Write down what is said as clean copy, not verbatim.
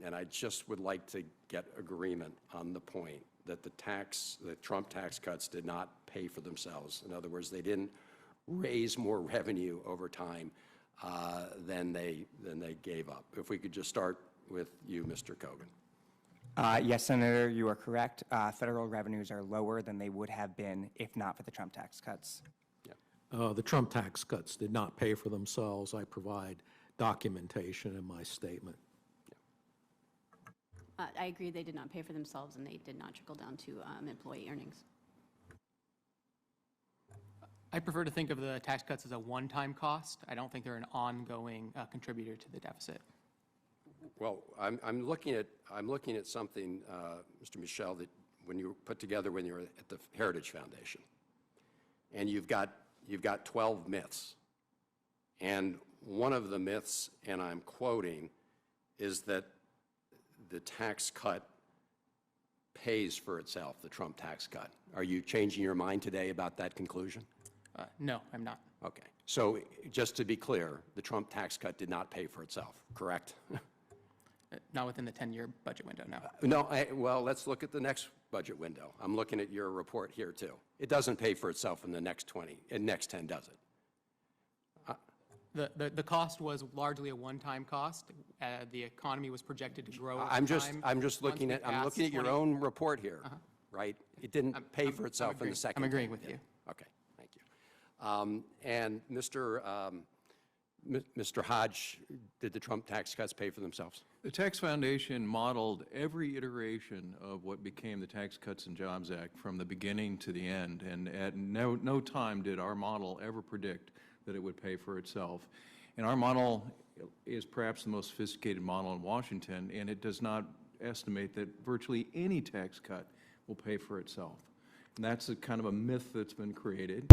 and I just would like to get agreement on the point that the Trump tax cuts did not pay for themselves. In other words, they didn't raise more revenue over time than they gave up. If we could just start with you, Mr. Kogan. Yes, Senator, you are correct. Federal revenues are lower than they would have been if not for the Trump tax cuts. The Trump tax cuts did not pay for themselves. I provide documentation in my statement. I agree they did not pay for themselves and they did not trickle down to employee earnings. I prefer to think of the tax cuts as a one-time cost. I don't think they're an ongoing contributor to the deficit. Well, I'm looking at something, Mr. Michel, that when you put together when you were at the Heritage Foundation, and you've got 12 myths, and one of the myths, and I'm quoting, is that the tax cut pays for itself, the Trump tax cut. Are you changing your mind today about that conclusion? No, I'm not. Okay. So just to be clear, the Trump tax cut did not pay for itself, correct? Not within the 10-year budget window, no. No, well, let's look at the next budget window. I'm looking at your report here, too. It doesn't pay for itself in the next 20, in next 10, does it? The cost was largely a one-time cost. The economy was projected to grow over I'm time. just looking at your own report here, right? It didn't pay for itself in the second. I'm agreeing with you. Okay, thank you. And Mr. Hodge, did the Trump tax cuts pay for themselves? The Tax Foundation modeled every iteration of what became the Tax Cuts and Jobs Act from the beginning to the end, and at no time did our model ever predict that it would pay for itself. And our model is perhaps the most sophisticated model in Washington, and it does not estimate that virtually any tax cut will pay for itself. And that's a kind of a myth that's been created.